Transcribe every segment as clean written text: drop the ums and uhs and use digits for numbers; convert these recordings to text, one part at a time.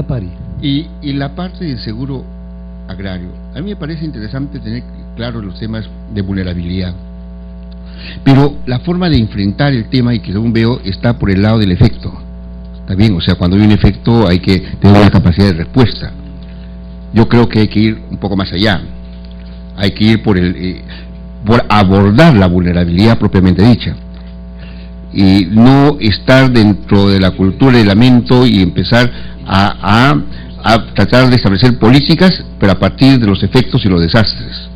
Pari. Y la parte del seguro agrario, a mí me parece interesante tener claro los temas de vulnerabilidad, pero la forma de enfrentar el tema, y que según veo, está por el lado del efecto. Está bien, o sea, cuando hay un efecto hay que tener una capacidad de respuesta. Yo creo que hay que ir un poco más allá, hay que ir por abordar la vulnerabilidad propiamente dicha, y no estar dentro de la cultura del lamento y empezar a tratar de establecer políticas, pero a partir de los efectos y los desastres.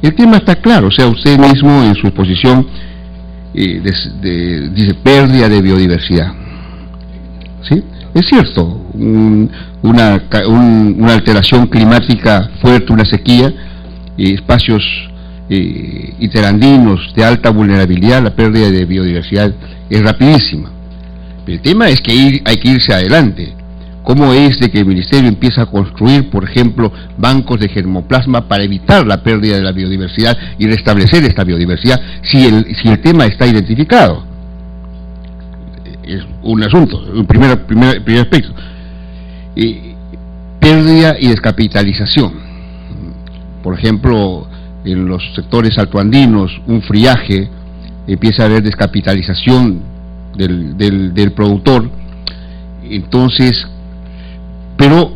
El tema está claro, o sea, usted mismo en su exposición dice pérdida de biodiversidad. ¿Sí? Es cierto, una alteración climática fuerte, una sequía, espacios interandinos de alta vulnerabilidad, la pérdida de biodiversidad es rapidísima. Pero el tema es que hay que irse adelante. ¿Cómo es de que el Ministerio empieza a construir, por ejemplo, bancos de germoplasma para evitar la pérdida de la biodiversidad y restablecer esta biodiversidad si el tema está identificado? Es un asunto, un primer aspecto. Pérdida y descapitalización. Por ejemplo, en los sectores altoandinos, un friaje, empieza a haber descapitalización del productor. Entonces, pero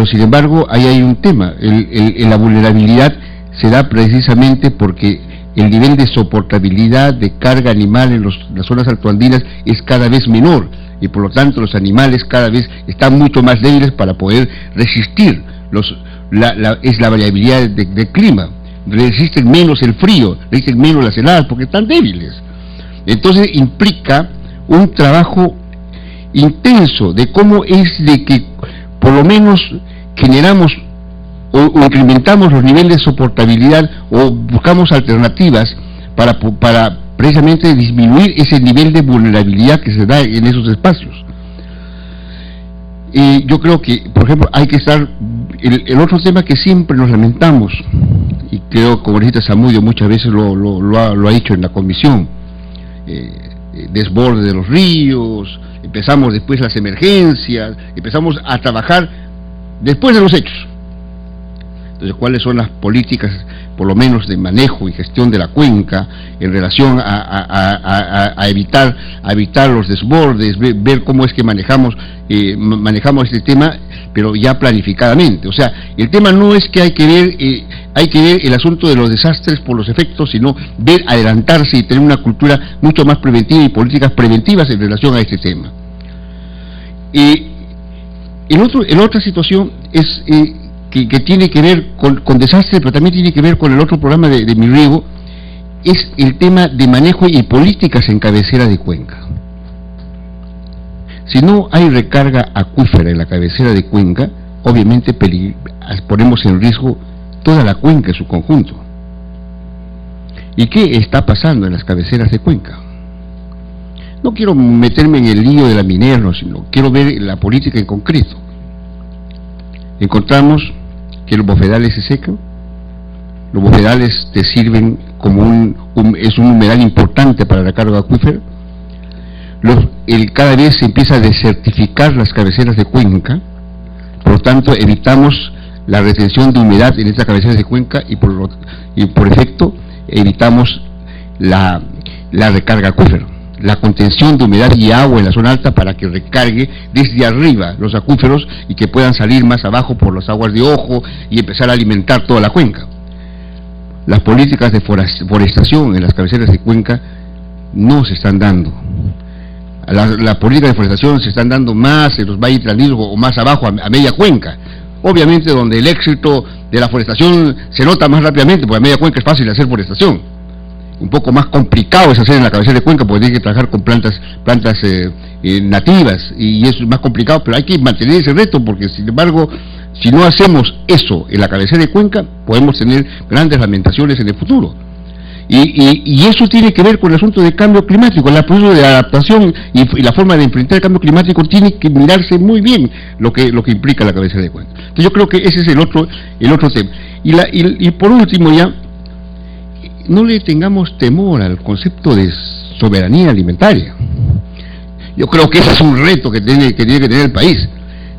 sin embargo, ahí hay un tema, la vulnerabilidad se da precisamente porque el nivel de soportabilidad de carga animal en las zonas altoandinas es cada vez menor, y por lo tanto los animales cada vez están mucho más débiles para poder resistir es la variabilidad del clima, resisten menos el frío, resisten menos las heladas porque están débiles. Entonces implica un trabajo intenso de cómo es de que por lo menos generamos o incrementamos los niveles de soportabilidad o buscamos alternativas para precisamente disminuir ese nivel de vulnerabilidad que se da en esos espacios. Y yo creo que, por ejemplo, hay que estar, el otro tema que siempre nos lamentamos, y creo que congresista Zamudio muchas veces lo ha dicho en la comisión, desborde de los ríos, empezamos después las emergencias, empezamos a trabajar después de los hechos. Entonces, ¿cuáles son las políticas, por lo menos de manejo y gestión de la cuenca, en relación a evitar los desbordes, ver cómo es que manejamos este tema, pero ya planificadamente? O sea, el tema no es que hay que ver el asunto de los desastres por los efectos, sino ver adelantarse y tener una cultura mucho más preventiva y políticas preventivas en relación a este tema. En otra situación es que tiene que ver con desastres, pero también tiene que ver con el otro programa de Mi Riego, es el tema de manejo y políticas en cabecera de cuenca. Si no hay recarga acuífera en la cabecera de cuenca, obviamente ponemos en riesgo toda la cuenca en su conjunto. ¿Y qué está pasando en las cabeceras de cuenca? No quiero meterme en el lío de la Minerva, sino quiero ver la política en concreto. Encontramos que los bofedales se secan, los bofedales te sirven como es un humedal importante para la carga acuífera, cada vez se empieza a desertificar las cabeceras de cuenca, por lo tanto evitamos la retención de humedad en estas cabeceras de cuenca y por efecto evitamos la recarga acuífera, la contención de humedad y agua en la zona alta para que recargue desde arriba los acuíferos y que puedan salir más abajo por las aguas de ojo y empezar a alimentar toda la cuenca. Las políticas de forestación en las cabeceras de cuenca no se están dando. La política de forestación se están dando más en los valles trandidos o más abajo a media cuenca. Obviamente donde el éxito de la forestación se nota más rápidamente, porque a media cuenca es fácil hacer forestación. Un poco más complicado es hacer en la cabecera de cuenca porque tiene que trabajar con plantas nativas y eso es más complicado, pero hay que mantener ese reto porque sin embargo, si no hacemos eso en la cabecera de cuenca, podemos tener grandes lamentaciones en el futuro. Y eso tiene que ver con el asunto del cambio climático, el proceso de adaptación y la forma de enfrentar el cambio climático tiene que mirarse muy bien lo que implica la cabecera de cuenca. Entonces yo creo que ese es el otro tema. Y por último ya, no le tengamos temor al concepto de soberanía alimentaria. Yo creo que ese es un reto que tiene que tener el país.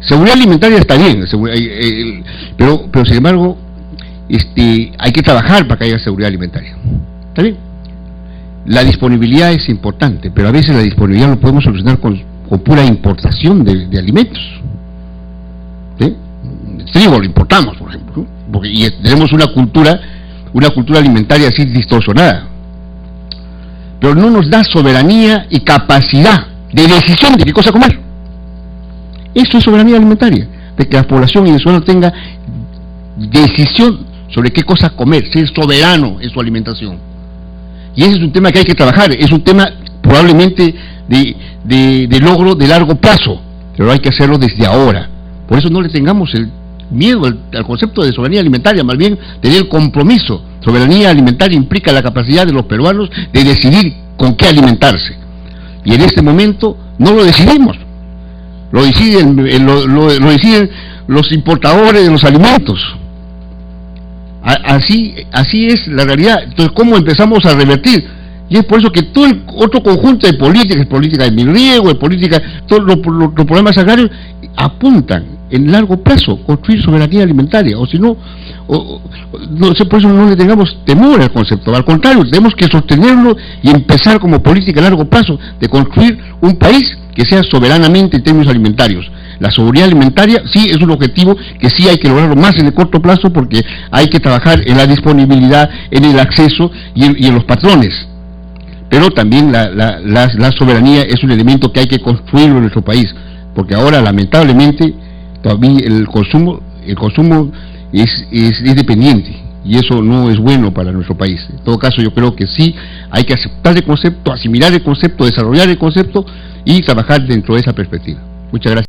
Seguridad alimentaria está bien, pero sin embargo, hay que trabajar para que haya seguridad alimentaria. ¿Está bien? La disponibilidad es importante, pero a veces la disponibilidad lo podemos solucionar con pura importación de alimentos. ¿Sí? El trigo lo importamos, por ejemplo, ¿no? Y tenemos una cultura alimentaria así distorsionada. Pero no nos da soberanía y capacidad de decisión de qué cosa comer. Eso es soberanía alimentaria, de que la población venezolana tenga decisión sobre qué cosa comer, ser soberano en su alimentación. Y ese es un tema que hay que trabajar, es un tema probablemente de logro de largo plazo, pero hay que hacerlo desde ahora. Por eso no le tengamos el miedo al concepto de soberanía alimentaria, más bien tener el compromiso. Soberanía alimentaria implica la capacidad de los peruanos de decidir con qué alimentarse. Y en este momento no lo decidimos, lo deciden los importadores de los alimentos. Así es la realidad. Entonces, ¿cómo empezamos a revertir? Y es por eso que todo el otro conjunto de políticas, política de riego, de política, todos los problemas agrarios, apuntan en largo plazo construir soberanía alimentaria, o si no, por eso no le tengamos temor al concepto, al contrario, tenemos que sostenerlo y empezar como política a largo plazo de construir un país que sea soberanamente en términos alimentarios. La seguridad alimentaria sí es un objetivo que sí hay que lograrlo más en el corto plazo, porque hay que trabajar en la disponibilidad, en el acceso y en los patrones. Pero también la soberanía es un elemento que hay que construirlo en nuestro país, porque ahora lamentablemente todavía el consumo es dependiente, y eso no es bueno para nuestro país. En todo caso, yo creo que sí hay que aceptar el concepto, asimilar el concepto, desarrollar el concepto y trabajar dentro de esa perspectiva. Muchas gracias.